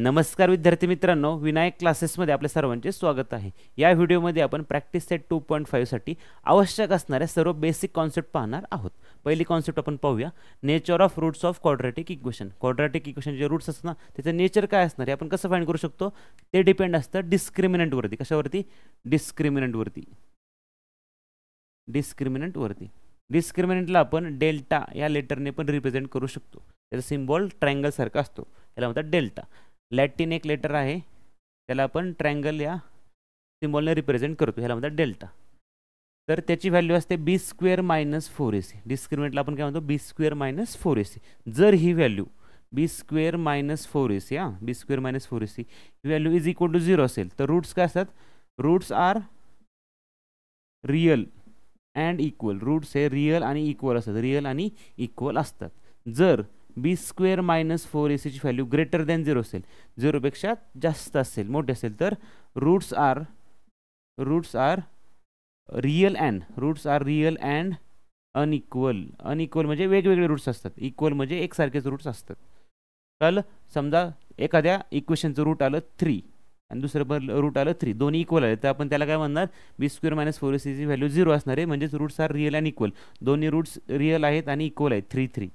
नमस्कार विद्यार्थी मित्रांनो, विनायक क्लासेसमध्ये आपल्या सर्वांचे स्वागत आहे। या व्हिडिओमध्ये आपण प्रॅक्टिस सेट 2.5 साठी आवश्यक असणाऱ्या सर्व बेसिक कॉन्सेप्ट पाहणार आहोत। पहिली कॉन्सेप्ट आपण पाहूया, nature of roots of quadratic equation. Quadratic equation जे रूट्स असतात ना, त्याचं नेचर काय असणार आहे आपण कसं फाइंड करू शकतो, ते डिपेंड असतं डिस्क्रिमिनंट वरती। कशावरती? डिस्क्रिमिनंट वरती। डिस्क्रिमिनंटला आपण डेल्टा या लेटरने पण रिप्रेझेंट करू शकतो। त्याचा सिम्बॉल ट्रायंगल सारखा असतो, त्याला म्हणतात डेल्टा। लॅटिन एक लेटर आहे, त्याला आपण ट्रायंगल या सिम्बॉलने रिप्रेझेंट करतो, ह्याला म्हणतात डेल्टा। तर त्याची व्हॅल्यू असते बी स्क्वेअर मायनस 4ac। डिस्क्रिमिनंटला आपण काय म्हणतो, बी स्क्वेअर मायनस 4ac। जर ही value b square minus 4ac b square minus 4ac ही व्हॅल्यू इज इक्वल टू 0 असेल तर रूट्स काय असतात, roots are real and equal. Roots हे रियल आणि इक्वल असतात, रियल आणि इक्वल असतात। जर बी स्क्वेअर मायनस 4ac ची व्हॅल्यू ग्रेटर दॅन 0 असेल, 0 पेक्षा जास्त असेल, मोठे असेल, तर roots are real and unequal. Unequal म्हणजे वेगवेगळे रूट्स असतात, इक्वल म्हणजे एकसारखेच रूट्स असतात। कल समजा एखाद्या इक्वेशनचं रूट आलं 3 आणि दुसरं रूट आलं 3, दोन्ही इक्वल आले, तर आपण त्याला काय म्हणणार, बी स्क्वेअर मायनस 4ac ची व्हॅल्यू 0 असणार आहे, म्हणजेच roots are real and equal. दोन्ही रूट्स रियल आहेत आणि इक्वल आहेत, 3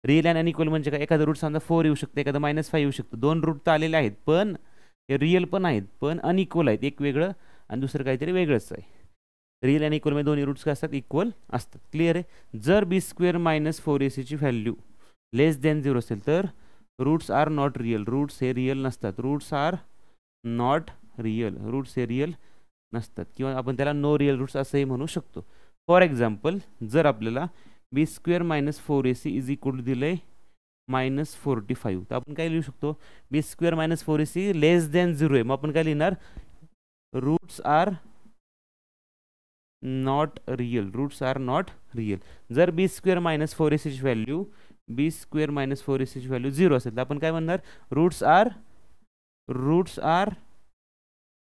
रियल अँड अनइक्वल म्हणजे काय, एखादं रूट समजा 4 येऊ शकतं, एखादं -5 येऊ शकतं। दोन रूट तर आलेले आहेत, पण हे रियल पण आहेत पण अनइक्वल आहेत, एक वेगळं आणि दुसरं काहीतरी वेगळंच आहे। रियल अँड इक्वल मध्ये दोन्ही रूट्स काय असतात, इक्वल असतात। क्लिअर आहे? जर बी स्क्वेअर मायनस 4ac ची व्हॅल्यू लेस दॅन 0 असेल तर roots are not real. Roots हे रियल नसतात, रूट्स हे रियल नसतात, किंवा आपण त्याला नो रियल रूट्स असंही म्हणू शकतो। फॉर एक्झाम्पल, जर आपल्याला b square minus 4ac is equal to दिलंय -45, तर आपण काय लिहू शकतो, b square minus 4ac less than 0 आहे, मग आपण काय लिहिणार, रूट्स आर नॉट रियल। जर बी स्क्वेअर मायनस 4ac ची व्हॅल्यू 0 असेल तर आपण काय म्हणणार, roots are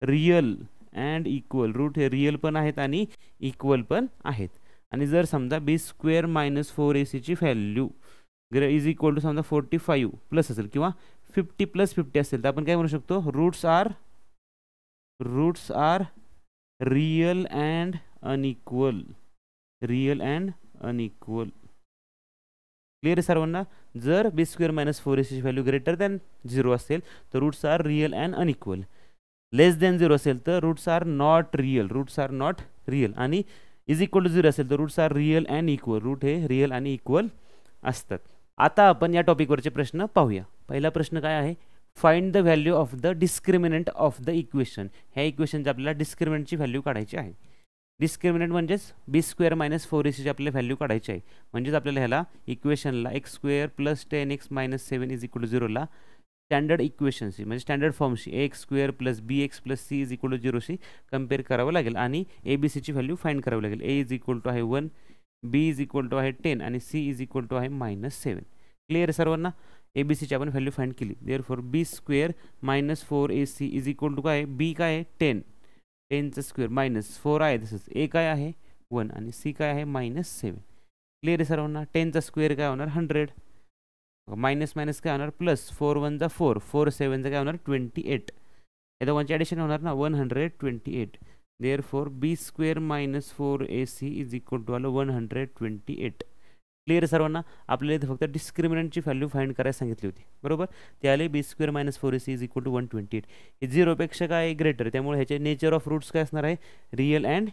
real and equal. Root हे रियल पण आहेत आणि इक्वल पण आहेत। आणि जर समजा बी स्क्वेअर मायनस 4ac ची व्हॅल्यू इज इक्वल टू समजा 45 प्लस असेल किंवा 50 + 50 असेल, तर आपण काय म्हणू शकतो, roots are real and unequal. Clear आहे सर्वांना? जर बी स्क्वेअर मायनस 4ac ची व्हॅल्यू ग्रेटर दॅन 0 असेल तर roots are real and unequal. Less than 0 असेल तर रूट्स आर नॉट रियल आणि इज इक्वल टू 0 असेल तर roots are real and equal. Root हे रियल आणि इक्वल असतात। आता आपण या टॉपिकवरचे प्रश्न पाहूया। पहिला प्रश्न काय आहे, find the value of the discriminant of the equation. ह्या इक्वेशनची आपल्याला डिस्क्रिमिनंटची व्हॅल्यू काढायची आहे। डिस्क्रिमिनंट म्हणजेच बी स्क्वेअर मायनस 4ac ची आपल्याला व्हॅल्यू काढायची आहे, म्हणजेच आपल्याला ह्याला इक्वेशनला x² + 10x - 7 is equal to 0 ला स्टँडर्ड इक्वेशनशी म्हणजे स्टँडर्ड फॉर्मशी ax² + bx + c is equal to 0 शी कम्पेअर करावं लागेल आणि abc ची व्हॅल्यू फाइंड करावी लागेल। a इज इक्वल टू आहे 1, b इज इक्वल टू आहे 10 आणि c इज इक्वल टू आहे -7। क्लिअर आहे सर्वांना? abc ची आपण व्हॅल्यू फाइंड केली, therefore B square minus 4ac is equal to काय, b काय आहे 10, 10चा स्क्वेअर मायनस 4 आहे, तसंच a काय आहे 1 आणि c काय आहे -7। क्लिअर आहे सर्वांना? 10चा स्क्वेअर काय होणार 100, मायनस मायनस काय होणार प्लस, 4 × 1 = 4, 4 × 7 काय होणार 28, या दोघांची ॲडिशन होणार ना 128। Therefore B square minus 4ac is equal to आलं 128। क्लिअर सर्वांना? आपल्याला इथे फक्त डिस्क्रिमिनंटची व्हॅल्यू फाइंड करायला सांगितली होती, बरोबर? ते आले b square minus 4ac is equal to 128। हे 0 पेक्षा काय ग्रेटर, त्यामुळे ह्याचे नेचर ऑफ रूट्स काय असणार आहे, रियल अँड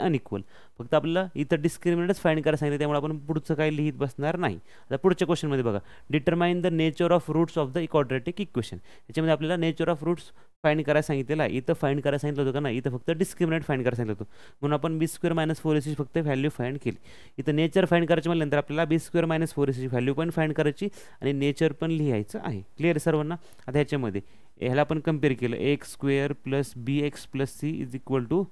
अनइक्वल। फक्त आपल्याला इथं डिस्क्रिमिनंटच फाइंड करायला सांगितलं, त्यामुळे आपण पुढचं काही लिहित बसणार नाही। आता पुढच्या क्वेश्चनमध्ये बघा, determine the nature of roots of the quadratic equation. याच्यामध्ये आपल्याला नेचर ऑफ रूट्स फाइंड करायला सांगितलेलं आहे। इथं फाइंड करायला सांगितलं होतं का नाही, इथं फक्त डिस्क्रिमिनंट फाइंड करायला सांगितलं होतं, म्हणून आपण बी स्क्वेअर मायनस 4ac फक्त व्हॅल्यू फाइंड केली। इथं नेचर फाइंड करायची म्हटल्यानंतर आपल्याला बी स्क्वेअर मायनस 4ac ची व्हॅल्यू पण फाइंड करायची आणि नेचर पण लिहायचं आहे। क्लिअर सर्वांना? आता ह्याच्यामध्ये ह्याला आपण कम्पेअर केलं, x² + bx + c is equal to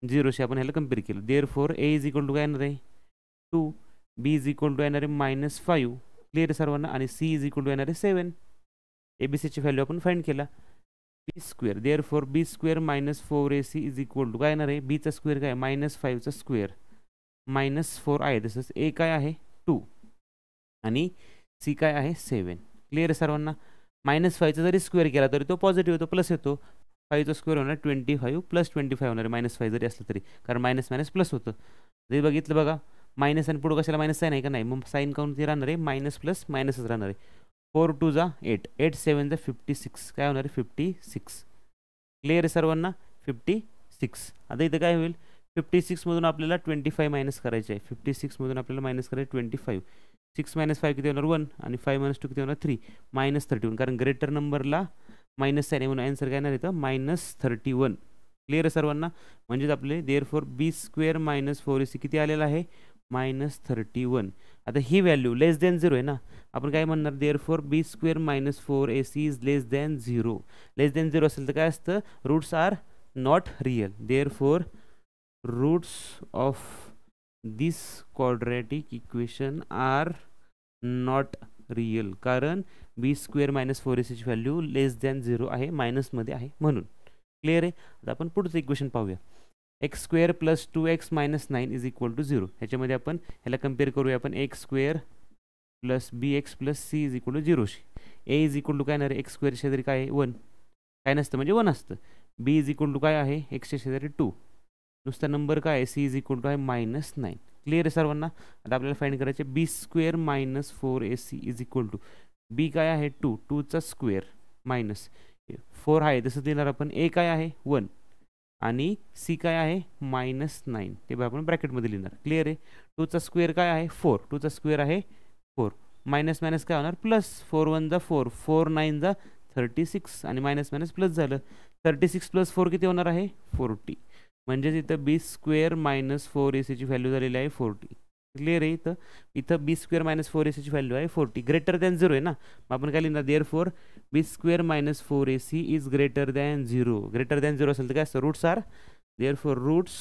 0 शी आपण ह्याला कम्पेअर केलं। Therefore a is equal to काय येणार आहे 2, b इज इक्वल टू येणार आहे -5। क्लिअर सर्वांना? आणि c इज इक्वल टू येणार आहे 7। abc ची व्हॅल्यू आपण फाइंड केला, b square. Therefore B square minus 4ac is equal to काय येणार आहे, b चा स्क्वेअर काय -5चा स्क्वेअर -4 आहे, तसंच a काय आहे 2 आणि c काय आहे 7। क्लिअर सर्वांना? -5चा जरी स्क्वेअर केला तरी तो पॉझिटिव्ह येतो, प्लस येतो. 5चा स्क्वेअर होणार 25 प्लस 25 होणार आहे, -5 जरी असलं तरी, कारण मायनस मायनस प्लस होतं. जरी बघितलं बघा, मायनस आणि पुढं कशाला मायनस साईन आहे का नाही, मग साईन काउंट ते राहणार आहे मायनस प्लस मायनसच राहणार आहे. 4 2 जा 8, 8 7 जा 56, काय होणार आहे 56. क्लिअर आहे सर्वांना, 56. आता इथं काय होईल, 56मधून आपल्याला 25 मायनस करायचे आहे. 56मधून आपल्याला मायनस करायचे 25. 6 - 5 किती होणार 1, आणि 5 - 2 किती होणार 3, -31. कारण ग्रेटर नंबरला मायनस साईन आहे म्हणून आन्सर काय येणार इथं -31. क्लिअर आहे सर्वांना. म्हणजेच आपले देअरफॉर b² - 4ac किती आलेला आहे -31. आता ही व्हॅल्यू लेस दॅन 0 आहे ना, आपण काय म्हणणार, therefore b² - 4ac is less than 0. Less than 0 असेल तर काय असतं, roots are not real. Therefore roots of this quadratic equation are not real, कारण b² - 4ac ची व्हॅल्यू लेस दॅन 0 आहे, मायनसमध्ये आहे म्हणून. क्लिअर आहे. आता आपण पुढचं इक्वेशन पाहूया. x² + 2x - 9 is equal to 0. ह्याच्यामध्ये आपण ह्याला कम्पेअर करूया आपण, x² + bx + c is equal to 0 शी. a इज इक्वल टू काय येणार आहे, x² शेजारी काय आहे 1, काय नसतं म्हणजे 1 असतं. b इज इक्वल टू काय आहे, x च्या शेजारी 2, नुसता नंबर काय आहे, c इज इक्वल टू आहे -9. क्लिअर आहे सर्वांना. आता आपल्याला फाइंड करायचे b² - 4ac is equal to, b काय आहे 2, 2चा स्क्वेअर मायनस 4 आहे तसं देणार आपण, a काय आहे 1 आणि c काय आहे -9. ते बघा आपण ब्रॅकेटमध्ये लिहिणार. क्लिअर आहे. 2चा स्क्वेअर काय आहे 4, 2चा स्क्वेअर आहे 4, मायनस मायनस काय होणार प्लस, 4 1 जा 4, 4 9 जा 36, आणि मायनस मायनस प्लस झालं. 36 + 4 किती होणार आहे 40. म्हणजेच इथं b² - 4ac ची व्हॅल्यू झालेली आहे 40. क्लिअर आहे. इथं b² - 4ac ची व्हॅल्यू आहे 40, ग्रेटर दॅन 0 आहे ना, मग आपण काय लिहिणार, therefore b² - 4ac is greater than 0. Greater than 0 असेल तर काय असतं, roots are, therefore roots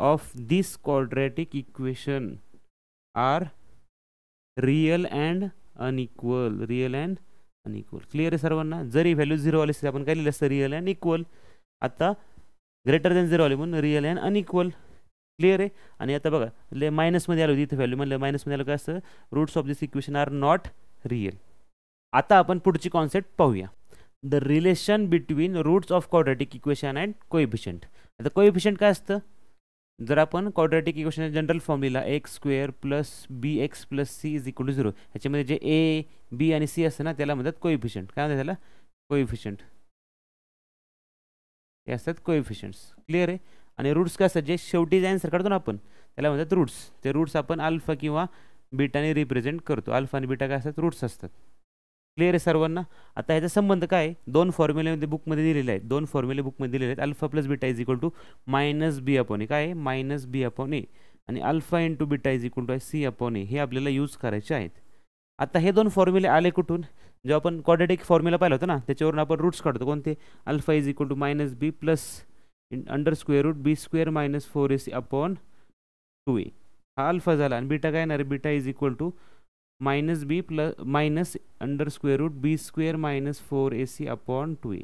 of this quadratic equation are real and unequal. Real and unequal. Clear आहे सर्वांना. जरी व्हॅल्यू 0 आली असते आपण काय लिहिलं असतं, रिअल अँड इक्वल. आता ग्रेटर दॅन 0 आले म्हणून रिअल अँड अनइक्वल. क्लिअर आहे. आणि आता बघा मायनसमध्ये आलो होती इथे व्हॅल्यू, म्हणलं मायनसमध्ये आलं काय असतं, roots of this equation are not real. आता आपण पुढची कॉन्सेप्ट पाहूया, the relation between roots of quadratic equation and coefficient. आता कोएफिशियंट काय असतं, जर आपण क्वाड्रॅटिक इक्वेशन जनरल फॉर्म लिहिला, x² + bx + c is equal to 0, ह्याच्यामध्ये जे a b आणि c असतं ना त्याला म्हणतात कोएफिशियंट. काय म्हणतात त्याला, कोएफिशियंट. हे असतात कोएफिशियंट्स. क्लिअर आहे. आणि रूट्स काय असतात, जे शेवटी जे आन्सर काढतो ना आपण त्याला म्हणतात रूट्स. ते रूट्स आपण अल्फा किंवा बीटाने रिप्रेझेंट करतो. अल्फा आणि बीटा काय असतात, रूट्स असतात. क्लिअर आहे सर्वांना. आता ह्याचा संबंध काय आहे, दोन फॉर्म्युलेमध्ये बुकमध्ये दिलेले आहेत, दोन फॉर्म्युले बुकमध्ये दिलेले आहेत. Alpha + beta is equal to -b/a, काय आहे -b/a, आणि alpha × beta is equal to c/a. हे आपल्याला यूज करायचे आहेत. आता हे दोन फॉर्म्युले आले कुठून, जेव्हा आपण क्वाड्रॅटिक फॉर्म्युला पाहिला होता ना त्याच्यावरून आपण रूट्स काढतो. कोणते, alpha is equal to -b plus √b² - 4ac/2a, हा अल्फा झाला. आणि बीटा काय येणार, beta is equal to -b plus √b² - 4ac/2a.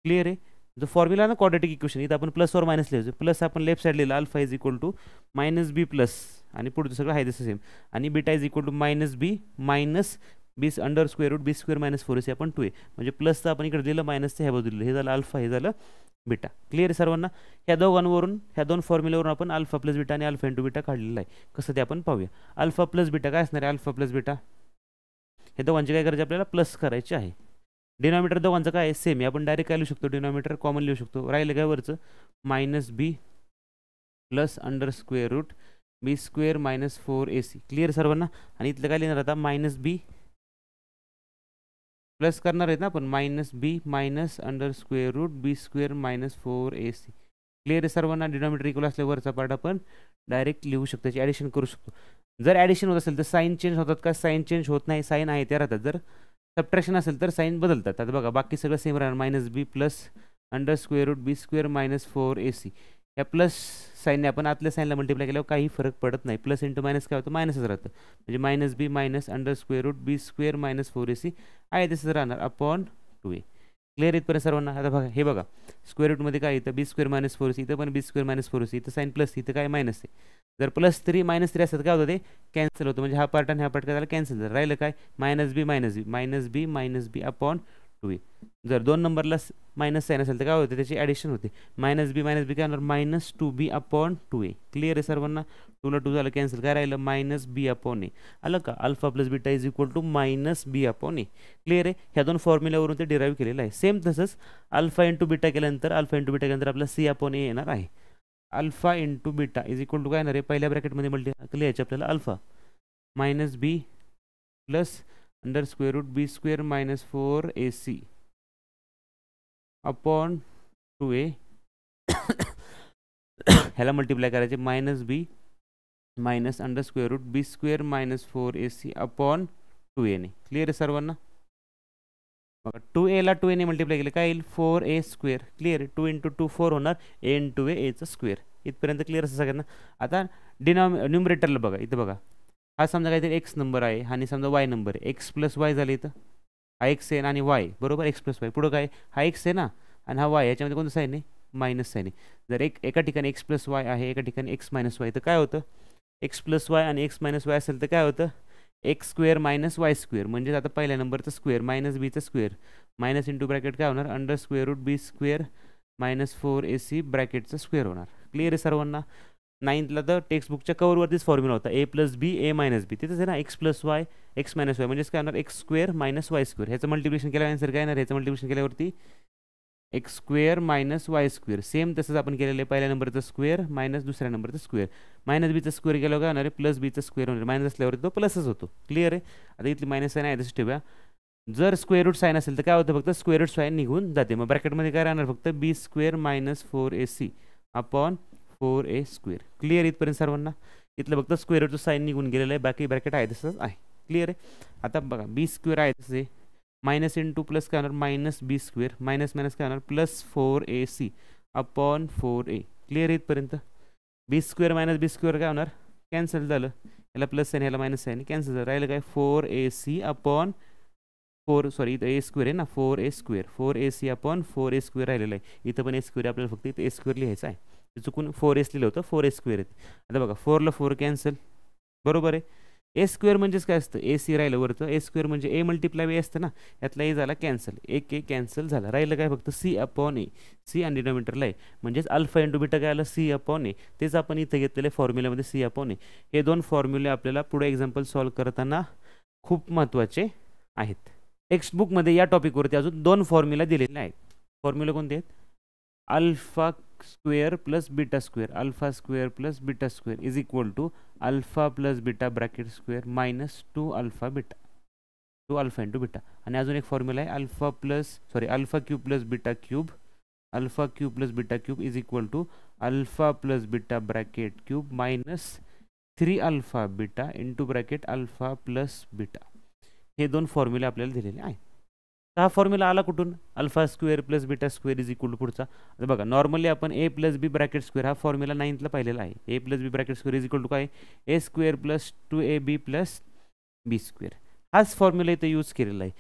Clear आहे. जो फॉर्म्युला ना क्वाड्रॅटिक इक्वेशन, इथं आपण प्लस और मायनस लिहायचं. प्लस आपण लेफ्ट साईड लिहिला, alpha is equal to -b plus, आणि पुढचं सगळं आहे तसं सेम, आणि beta is equal to -b minus √b² - 4ac/2a. म्हणजे प्लसचं आपण इकडे दिलं, मायनसचं ह्या बाजूला, हे झालं अल्फा, हे झालं बीटा. क्लिअर आहे सर्वांना. ह्या दोघांवरून, ह्या दोन फॉर्म्युल्यावरून आपण अल्फा + बीटा आणि अल्फा × बीटा काढलेला आहे. कसं ते आपण पाहूया. अल्फा + बीटा काय असणार आहे, अल्फा + बीटा हे दोघांचे काय करायचे आपल्याला, प्लस करायचे आहे. डिनॉमिनेटर दोघांचं काय आहे, सेम आहे. आपण डायरेक्ट काय लिहू शकतो, डिनॉमिनेटर कॉमन लिहू शकतो. राहिलं काय वरचं, -b plus √b² - 4ac. Clear सर्वांना. आणि इथलं काय लिहिणार आता, -b प्लस करणार आहेत ना आपण, -b minus √b² - 4ac. Clear आहे सर्वांना. डिनॉमिनेटर इक्वल असल्यावरचा पार्ट आपण डायरेक्ट लिहू शकतो, त्याची ॲडिशन करू शकतो. जर ॲडिशन होत असेल तर साईन चेंज होतात का, साईन चेंज होत नाही, साईन आहे त्या राहतात. जर सबट्रॅक्शन असेल तर साईन बदलतात. आता बघा बाकी सगळं सेम राहणार, -b प्लस √b² - 4ac. या प्लस साईनने आपण आतल्या साईनला मल्टिप्लाय केल्यावर काही फरक पडत नाही. प्लस × मायनस काय होतं, मायनसच राहतं. म्हणजे -b मायनस √b² - 4ac आहे तसंच राहणार अपॉन 2a. क्लिअर इथपर्यंत सर्वांना. आता बघा, हे बघा स्क्वेअर रूटमध्ये काय येतं, b² - 4ac, इथं पण b² - 4ac, इथं साईन प्लस, इथं काय मायनस आहे. जर +3 -3 असतं काय होतं ते कॅन्सल होतं, म्हणजे हा पार्ट आणि हा पार्ट काय झाला कॅन्सल झाला, राहिलं काय -b अपॉन 2a. जर 2 नंबरला मायनस साईन असेल तर काय होते त्याची ॲडिशन होते, -b काय होणार -2b अपॉन 2a. क्लिअर आहे सर्वांना. 2 ला 2 झालं कॅन्सल, काय राहिलं -b अपॉन a. आलं का, alpha plus beta is equal to -b upon a. Clear आहे. ह्या दोन फॉर्म्युल्यावरून ते डिराईव्ह केलेलं आहे. सेम तसंच अल्फा इंटू बीटा केल्यानंतर आपला c अपॉन a येणार आहे. Alpha into beta is equal to काय येणार आहे, पहिल्या ब्रॅकेटमध्ये लिहायचे आपल्याला alpha -b plus under square root b² - 4ac upon 2a. ह्याला मल्टिप्लाय करायचे -b minus under square root b² - 4ac upon 2a ने. क्लिअर आहे सर्वांना. बघा 2a ला 2a ने मल्टिप्लाय केले काय येईल 4a². क्लिअर आहे. 2 × 2 4 होणार, a × a चा स्क्वेअर. इथपर्यंत क्लिअर असं सगळ्यांना. आता न्यूमरेटरला बघा, इथं बघा, हा समजा काहीतरी एक्स नंबर आहे आणि समजा वाय नंबर आहे, एक्स प्लस वाय झाले इथं, हा एक्स आहे आणि वाय बरोबर, एक्स प्लस वाय. पुढं काय हा एक्स आहे ना आणि हा वाय, याच्यामध्ये कोणतं साईन आहे मायनस साईन आहे. जर एका ठिकाणी एक्स प्लस वाय आहे, एका ठिकाणी एक्स मायनस वाय, तर काय होतं एक्स प्लस वाय आणि एक्स मायनस वाय असेल तर काय होतं x² - y², म्हणजे आता पहिल्या नंबरचं स्क्वेअर -bचं स्क्वेअर मायनस इंटू ब्रॅकेट काय होणार under square root b² - 4ac ब्रॅकेटचं स्क्वेअर होणार. क्लिअर आहे सर्वांना. 9thला तर टेक्स्टबुकच्या कवरवरतीच फॉर्म्युला होता a + b a - b, तिथेच आहे ना x + y x - y, म्हणजेच काय होणार x² - y². ह्याचं मल्टिप्लिकेशन केल्यावर आन्सर काय येणार, ह्याचं मल्टिप्लिकेशन केल्यावरती x² - y². सेम तसंच आपण केलेलं आहे, पहिल्या नंबरचं स्क्वेअर मायनस दुसऱ्या नंबरचं स्क्वेअर, -bचं स्क्वेअर केलं काय होणार आहे +bचं स्क्वेअर होणार, मायनस असल्यावरती तो प्लसच होतो. क्लिअर आहे. आता इथली मायनस साईन आहे तसं ठेवूया. जर स्क्वेअर रूट साईन असेल तर काय होतं फक्त स्क्वेअर रूट साईन निघून जाते, मग ब्रॅकेटमध्ये काय राहणार फक्त b² - 4ac upon 4a². Clear इथपर्यंत सर्वांना. इथलं फक्त स्क्वेअर रूटचं साईन निघून गेलेलं आहे, बाकी ब्रॅकेट आहे तसंच आहे. क्लिअर आहे. आता बघा b² आहे तसे मायनस इंटू प्लस काय होणार -b², मायनस मायनस काय होणार +4ac अपॉन 4a. क्लिअर इथपर्यंत. b² - b² काय होणार कॅन्सल झालं, याला प्लस साईन ह्याला मायनस साईन कॅन्सल झालं, राहिलं काय 4ac अपॉन 4 सॉरी इथं a² आहे ना 4a², 4ac अपॉन 4a² राहिलेलं आहे. इथं पण a² आपल्याला फक्त इथं a² लिहायचं आहे, चुकून 4s लिहिलं होतं 4a² आहे. आता बघा 4 ला 4 कॅन्सल बरोबर आहे. a² म्हणजेच काय असतं ac राहिलं वरतं, a² म्हणजे a × a असतं ना, यातला a झाला कॅन्सल, एक a कॅन्सल झाला, राहिलं काय फक्त c अपॉन a. c आणि डिनोमिनेटरला आहे, म्हणजेच अल्फा इंटू बीटा काय आलं c अपॉन a. तेच आपण इथं घेतलेले फॉर्म्युल्यामध्ये c अपॉन a. हे दोन फॉर्म्युले आपल्याला पुढे एक्झाम्पल सॉल्व्ह करताना खूप महत्त्वाचे आहेत. टेक्स्टबुकमध्ये या टॉपिकवरती अजून 2 फॉर्म्युला दिलेले आहेत. फॉर्म्युला कोणते आहेत, alpha square plus beta square, अल्फा² + बीटा² is equal to alpha plus beta bracket square -2 alpha beta, 2 alpha into beta. आणि अजून एक फॉर्म्युला आहे अल्फा³ + बीटा³, अल्फा³ + बीटा³ is equal to alpha plus beta bracket cube -3 alpha beta into bracket alpha plus beta. हे 2 फॉर्म्युले आपल्याला दिलेले आहे. हा फॉर्म्युला आला कुठून, अल्फा² + बीटा² इज इक्वल टू पुढचा. आता बघा नॉर्मली आपण a + b ब्रॅकेट स्क्वेअर हा फॉर्म्युला 9thला पाहिलेला आहे. a + b bracket square is equal to काय a² + 2ab + b². हाच फॉर्म्युला इथं यूज केलेला आहे.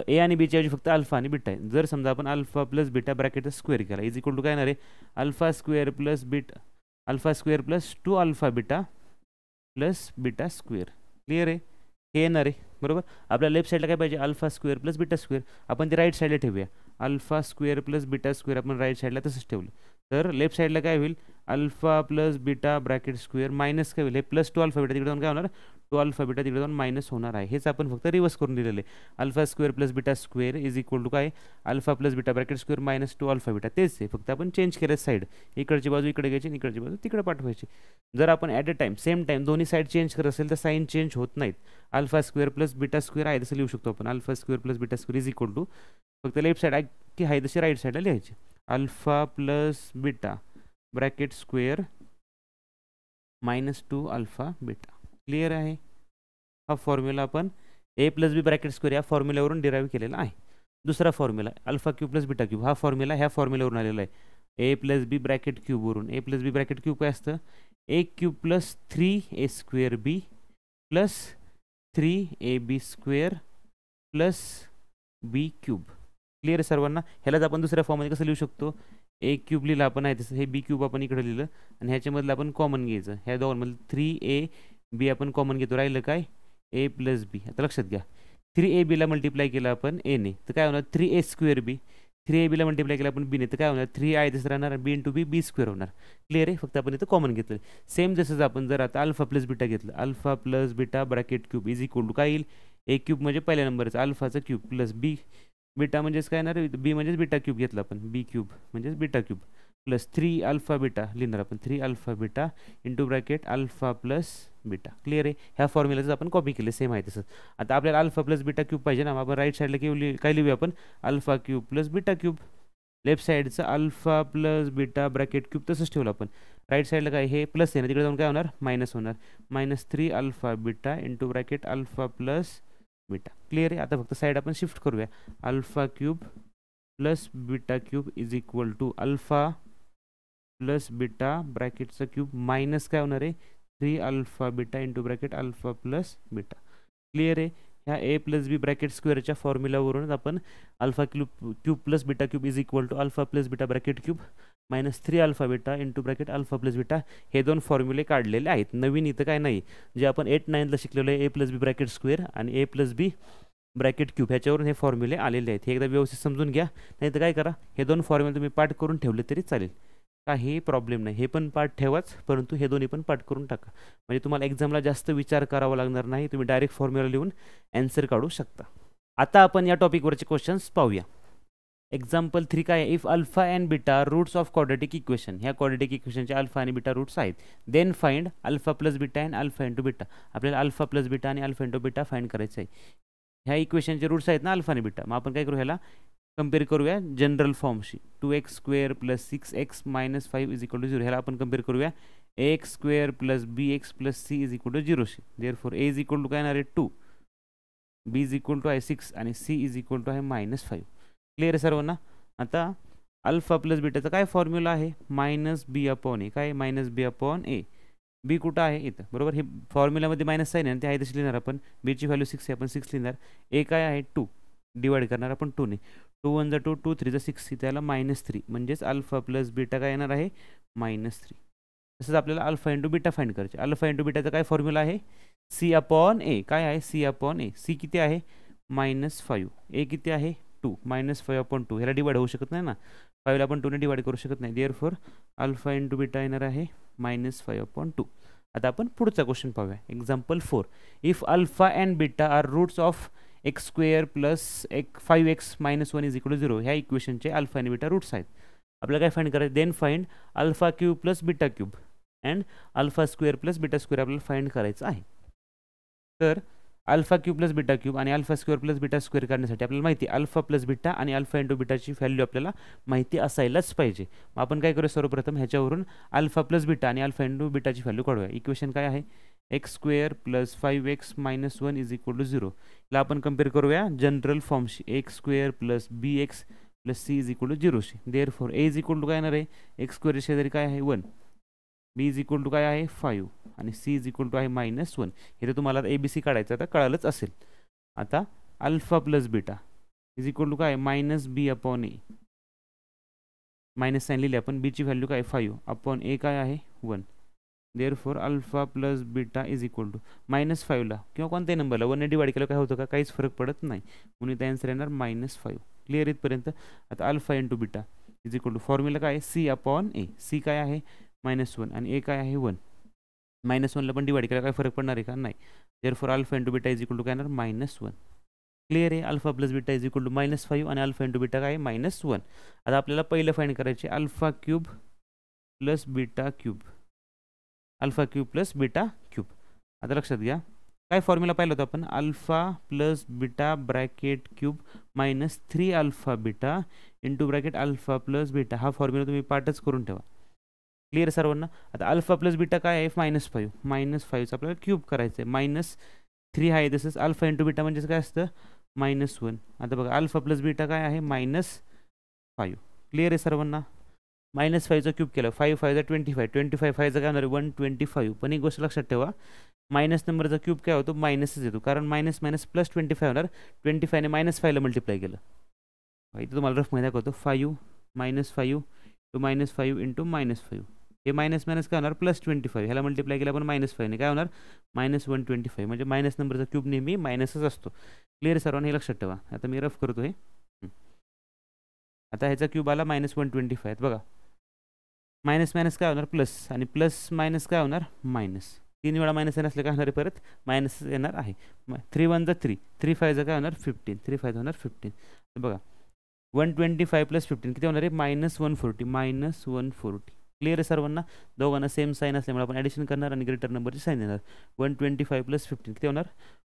a आणि b च्या ऐवजी फक्त अल्फा आणि बीटा आहे. जर समजा आपण अल्फा प्लस बीटा ब्रॅकेटचा स्क्वेअर केला इज इक्वल टू काय येणार आहे अल्फा² + 2 अल्फा बीटा प्लस बीटा². क्लिअर आहे. हे येणार आहे बरोबर. आपल्या लेफ्ट साईडला काय पाहिजे अल्फा² + बीटा², आपण ते राईट साईडला ठेवूया. अल्फा² + बीटा² आपण राईट साईडला तसंच ठेवलं तर लेफ्ट साईडला काय होईल alpha plus beta bracket square minus काय होईल हे +2 अल्फा बीटा, तिकडे जाऊन काय होणार 2 अल्फा बीटा, तिकडे जाऊन मायनस होणार आहे. हेच आपण फक्त रिव्हर्स करून दिलेलं आहे. अल्फा² + बीटा² इज इक्वल टू काय alpha plus beta bracket square -2 alpha beta. तेच आहे, फक्त आपण चेंज केलं साईड, इकडची बाजू इकडे घ्यायची आणि इकडची बाजू तिकडे पाठवायची. जर आपण at a time same time दोन्ही साईड चेंज करत असेल तर साईन चेंज होत नाहीत. अल्फा² + बीटा² आहे तसं लिहू शकतो आपण अल्फा² + बीटा² इज इक्वल टू फक्त लेफ्ट साईड की आहे तशी राईट साईडला लिहायची alpha plus beta bracket square -2 alpha beta. Clear आहे. हा फॉर्म्युला आपण a + b ब्रॅकेट स्क्वेअर या फॉर्म्युल्यावरून डिराईव्ह केलेला आहे. दुसरा फॉर्म्युला अल्फा³ + बीटा³ हा फॉर्म्युला ह्या फॉर्म्युल्यावरून आलेला आहे. a + b ब्रॅकेट क्यूब वरून a + b ब्रॅकेट क्यूब काय असतं a³ + 3a² + 3ab² + b³. Clear सर्वांना. ह्यालाच आपण दुसऱ्या फॉर्ममध्ये कसं लिहू शकतो ए क्यूब लिहिलं आपण आहे तसं, हे बी क्यूब आपण इकडे लिहिलं आणि ह्याच्यामधलं आपण कॉमन घ्यायचं. ह्या दोघांमधलं 3ab आपण कॉमन घेतो, राहिलं काय a प्लस बी. आता लक्षात घ्या 3ab मल्टिप्लाय केलं आपण a ने तर काय होणार 3a²b. 3ab मल्टिप्लाय केलं आपण b ने तर काय होणार 3i तसं राहणार, b इंटू बी b² होणार. क्लिअर आहे, फक्त आपण इथं कॉमन घेतलं. सेम जसंच आपण जर आता अल्फा प्लस बीटा घेतलं, alpha plus beta bracket cube is equal to काय येईल ए क्यूब म्हणजे पहिल्या नंबरचं अल्फाचा क्यूब प्लस बी बीटा म्हणजेच काय येणार बी म्हणजेच बीटा क्यूब घेतला आपण, बी क्यूब म्हणजेच beta cube plus 3 alpha beta लिहिणार आपण 3 alpha beta into bracket alpha plus beta. Clear आहे, ह्या फॉर्म्युलाचं आपण कॉपी केलं सेम आहे तसंच. आता आपल्याला अल्फा प्लस बीटा क्यूब पाहिजे ना, आपण राईट साईडला काय लिहूया आपण alpha cube plus beta cube. Left साईडचं alpha plus beta bracket cube तसंच ठेवलं आपण. राईट साईडला काय हे प्लस आहे ना, तिकडे जाऊन काय होणार मायनस होणार, minus 3 alpha beta into bracket alpha plus beta. Clear आहे, आता फक्त साईड आपण शिफ्ट करूया. Alpha cube plus beta cube is equal to alpha plus beta ब्रॅकेटचा क्यूब मायनस काय होणार आहे 3 alpha beta into bracket alpha plus beta. Clear आहे, ह्या ए प्लस बी ब्रॅकेट स्क्वेअरच्या फॉर्म्युलावरून आपण alpha cube plus beta cube is equal to alpha plus beta bracket cube minus 3 alpha beta into bracket alpha plus beta हे दोन फॉर्म्युले काढलेले आहेत. नवीन इथं काय नाही, जे आपण 8-9ला शिकलेलो आहे ए प्लस बी ब्रॅकेट स्क्वेअर आणि ए प्लस बी ब्रॅकेट क्यूब ह्याच्यावरून हे फॉर्म्युले आलेले आहेत. हे एकदा व्यवस्थित समजून घ्या, नाही तर काय करा हे दोन फॉर्म्युले तुम्ही पाठ करून ठेवले तरी चालेल, काही प्रॉब्लेम नाही. हे पण पाठ ठेवाच, परंतु हे दोन्ही पण पाठ करून टाका, म्हणजे तुम्हाला एक्झामला जास्त विचार करावा लागणार नाही. तुम्ही डायरेक्ट फॉर्म्युला लिहून ॲन्सर काढू शकता. आता आपण या टॉपिकवरचे क्वेश्चन्स पाहूया. एक्झाम्पल 3 काय आहे, if alpha and beta roots of quadratic equation, ह्या क्वाड्रेटिक इक्वेशनचे अल्फा आणि बीटा रूट्स आहेत. Then find alpha plus beta and alpha into beta. आपल्याला अल्फा प्लस बीटा आणि अल्फा इंटू बीटा फाइंड करायचं आहे. ह्या इक्वेशनचे रूट्स आहेत ना अल्फा आणि बीटा, मग आपण काय करू ह्याला कम्पेअर करूया जनरल फॉर्मशी. 2x² plus 6x minus 5 is equal to 0. ह्याला आपण कम्पेअर करूया ax² plus bx plus c is equal to 0शी. Therefore a is equal to काय येणार आहे 2, b इज इक्वल टू आहे 6 आणि c इज इक्वल टू आहे मायनस 5. क्लिअर आहे सर्वांना. आता अल्फा प्लस बीटाचा काय फॉर्म्युला आहे मायनस बी अपॉन ए. काय मायनस बी अपॉन ए, बी कुठं आहे इथं बरोबर, हे फॉर्म्युलामध्ये मायनस साईन आहे ते आहे तशी लिहिणार आपण. बीची व्हॅल्यू 6 आहे आपण 6 लिहिणार. ए काय आहे 2, डिवाइड करणार आपण 2 ने. 2 1 2 2 3 6 त्याला मायनस 3 म्हणजेच अल्फा प्लस बीटा काय येणार आहे मायनस 3. तसंच आपल्याला अल्फा इंटू बीटा फाइंड करायचे. अल्फा इंटू बीटाचा काय फॉर्म्युला आहे सी अपॉन ए. काय आहे सी अपॉन ए, सी किती आहे -5, ए किती आहे 2, -5 अपॉन 2. ह्याला डिवाइड होऊ शकत नाही ना, 5ला आपण 2 ने डिवाइड करू शकत नाही. देअरफॉर अल्फा इंटू बीटा येणार आहे -5 अपॉन 2. आता आपण पुढचा क्वेश्चन पाहूया. Example 4, if alpha and beta are roots of x² plus 5x minus 1 is equal to 0. ह्या इक्वेशनचे अल्फा आणि बीटा रूट्स आहेत. आपल्याला काय फाइंड करायचं, then find alpha cube plus beta cube and alpha square plus beta square आपल्याला find करायचं आहे. तर alpha cube plus beta cube आणि alpha square plus beta square काढण्यासाठी आपल्याला माहिती आहे अल्फा प्लस बीटा आणि अल्फा इंटू बीटाची व्हॅल्यू आपल्याला माहिती असायलाच पाहिजे. मग आपण काय करूया, सर्वप्रथम ह्याच्यावरून अल्फा प्लस बीटा आणि अल्फा इंटू बीटाची व्हॅल्यू काढूया. इक्वेशन काय आहे x² plus 5x minus 1 is equal to 0. ला आपण कम्पेअर करूया जनरल फॉर्मशी x² plus bx plus c is equal to 0शी. Therefore a is equal to काय येणार आहे x² शेजारी काय आहे 1, b इज इक्वल टू काय आहे 5 आणि c इज इक्वल टू आहे -1. इथे तुम्हाला ABC काढायचं आता कळालंच असेल. आता alpha plus beta is equal to काय -b upon a, minus sign लिहिले आपण. b ची व्हॅल्यू काय 5 अपॉन ए काय आहे 1. Therefore alpha plus beta is equal to -5ला किंवा कोणत्याही नंबरला 1 ने डिवाइड केलं काय होतं का, काहीच फरक पडत नाही, म्हणून इथे आन्सर येणार -5. क्लिअर इथपर्यंत. आता alpha into beta is equal to formula काय सी अपॉन ए. सी काय आहे -1 आणि ए काय आहे 1. -1ला पण डिवाइड केला काय फरक पडणार आहे का नाही. Therefore alpha into beta is equal to काय येणार -1. क्लिअर आहे. Alpha plus beta is equal to -5 आणि अल्फा इंटू बीटा काय -1. आता आपल्याला पहिलं फाइंड करायचे alpha cube plus beta cube, alpha cube plus beta cube. आता लक्षात घ्या काय फॉर्म्युला पाहिलं होतं आपण alpha plus beta bracket cube minus 3 alpha beta into bracket alpha plus beta. हा फॉर्म्युला तुम्ही पाठच करून ठेवा. क्लिअर सर्वांना. आता अल्फा प्लस बीटा काय आहे -5, -5चं आपल्याला क्यूब करायचं आहे. -3 आहे तसंच अल्फा इंटू बीटा म्हणजेच काय असतं -1. आता बघा अल्फा प्लस बीटा काय आहे -5. क्लिअर आहे सर्वांना. -5चा क्यूब केला 5 5 25, 25 5चा काय होणार 125. पण एक गोष्ट लक्षात ठेवा मायनस नंबरचा क्यूब काय होतो मायनसच येतो, कारण मायनस मायनस प्लस 25 होणार. 25 ने -5ला मल्टिप्लाय केलं. इथे तुम्हाला रफ मध्ये दाखवतो 5 -5 टू -5 इंटू -5. हे मायनस मायनस काय होणार +25. ह्याला मल्टिप्लाय केलं आपण -5ने काय होणार -125. म्हणजे मायनस नंबरचा क्यूब नेहमी मायनसच असतो. क्लिअर सर्वांना हे लक्षात ठेवा. आता मी रफ करतो हे. आता ह्याचा क्यूब आला -125 बघा. मायनस मायनस काय होणार प्लस आणि प्लस मायनस काय होणार मायनस. 3 वेळा मायनस येणार असले काय होणार आहे परत मायनस येणार आहे. 3 1 जा 3, 3 5 जा काय होणार 15, 3 5 होणार 15. बघा 125 + 15 किती होणार आहे -140. -140 क्लिअर आहे सर्वांना. दोघांना सेम साईन असल्यामुळे आपण ॲडिशन करणार आणि ग्रेटर नंबरची साईन देणार. 125 + 15 किती होणार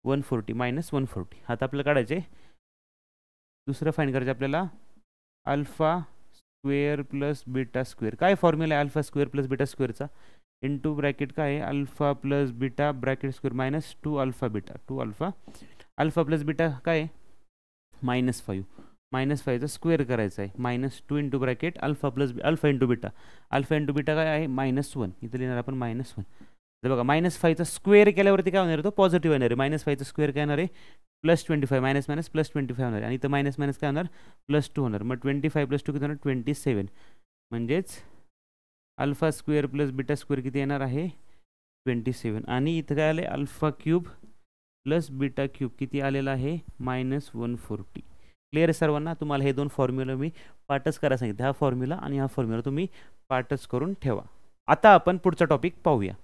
140 -140. आता आपल्याला काढायचे दुसरं फाईंड करायचं आपल्याला alpha square plus beta square. काय फॉर्म्युला आहे अल्फा स्क्वेअर प्लस बीटा स्क्वेअरचा इंटू ब्रॅकेट काय आहे alpha plus beta bracket square -2 alpha beta 2 alpha. Alpha plus beta काय आहे -5. -5चा स्क्वेअर करायचा आहे -2 into bracket alpha plus alpha into beta. Alpha into beta काय आहे -1. इथं लिहिणार आपण -1. तर बघा -5चा स्क्वेअर केल्यावरती काय होणार तो पॉझिटिव्ह येणार आहे. -5चा स्क्वेअर काय येणार आहे +25 मायनस मायनस +25 होणार आणि इथं मायनस मायनस काय होणार +2 होणार. मग 25 + 2 किती होणार 27. म्हणजेच alpha square plus beta square किती येणार आहे 27. आणि इथं काय आलं alpha cube plus beta cube किती आलेला आहे -140. क्लिअर आहे सर्वांना. तुम्हाला हे दोन फॉर्म्युला मी पाठच करायला सांगितले. हा फॉर्म्युला आणि हा फॉर्म्युला तुम्ही पाठच करून ठेवा. आता आपण पुढचा टॉपिक पाहूया.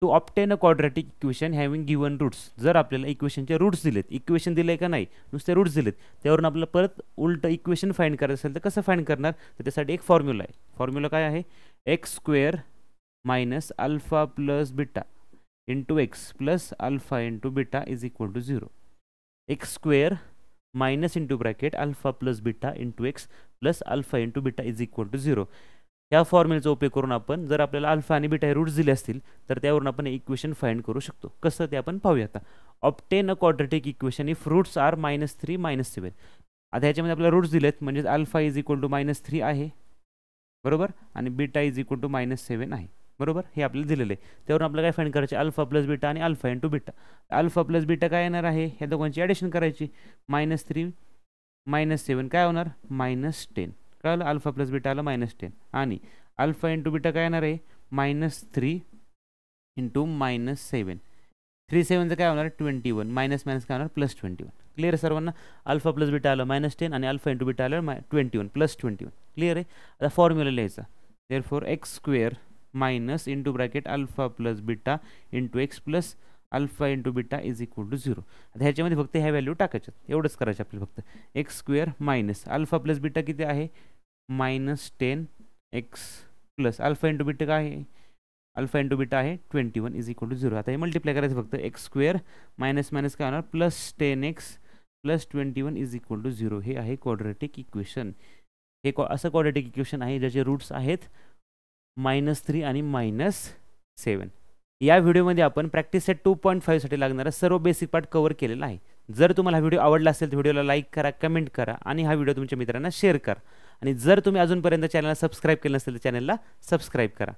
To obtain a quadratic equation having given roots. जर आपल्याला इक्वेशनचे रूट्स दिलेत, इक्वेशन दिले का नाही नुसते रूट्स दिलेत, त्यावरून आपल्याला परत उलट इक्वेशन फाइंड करायचं असेल तर कसं फाइंड करणार तर त्यासाठी एक फॉर्म्युला आहे. फॉर्म्युला काय आहे x² - alpha plus beta into x plus alpha into beta is equal to 0. x² minus into bracket alpha plus beta into x plus alpha into beta is equal to 0. ह्या फॉर्म्युलेचा उपयोग करून आपण जर आपल्याला alpha आणि beta हे roots दिले असतील तर त्यावरून आपण इक्वेशन फाइंड करू शकतो. कसं ते आपण पाहूया. आता obtain a quadratic equation if roots are -3 -7. आता ह्याच्यामध्ये आपल्याला रूट्स दिलेत म्हणजे अल्फा इज इक्वल टू -3 आहे बरोबर आणि बीटा इज इक्वल टू -7 आहे बरोबर. हे आपल्याला दिलेलं आहे. त्यावरून आपल्याला काय फाइंड करायचे अल्फा प्लस बीटा आणि alpha into beta. Alpha plus beta काय येणार आहे ह्या दोघांची ॲडिशन करायची -3 -7 काय होणार -10. कळलं अल्फा प्लस बीटा आलं -10 आणि अल्फा इंटू बीटा काय येणार आहे -3 इंटू -7. 3 7चं काय होणार 21 मायनस मायनस काय होणार +21. क्लिअर आहे सर्वांना. अल्फा प्लस बीटा आलं -10 आणि अल्फा इंटू बीटा आलं 21 +21. क्लिअर आहे. आता फॉर्म्युला लिहायचा therefore x² minus into bracket alpha plus beta into x plus alpha into beta is equal to 0. आता ह्याच्यामध्ये फक्त ह्या व्हॅल्यू टाकायच्यात एवढंच करायचं आपल्याला फक्त. x² minus alpha plus beta किती आहे -10 x plus alpha into beta काय आहे अल्फा इंटू बीटा आहे 21 इज इक्वल टू 0. आता हे मल्टिप्लाय करायचं फक्त x² मायनस मायनस काय होणार +10 x plus 21 is equal to 0. हे आहे क्वाड्रॅटिक इक्वेशन. हे असं क्वाड्रॅटिक इक्वेशन आहे ज्याचे रूट्स आहेत -3 आणि -7. या व्हिडिओमध्ये आपण प्रॅक्टिस सेट 2.5 साठी लागणारा सर्व बेसिक पार्ट कव्हर केलेला आहे. जर तुम्हाला हा व्हिडिओ आवडला असेल तर व्हिडिओला लाईक करा, कमेंट करा आणि हा व्हिडिओ तुमच्या मित्रांना शेअर करा. आणि जर तुम्ही अजूनपर्यंत चॅनलला सबस्क्राईब केलं नसेल तर चॅनलला सबस्क्राईब करा.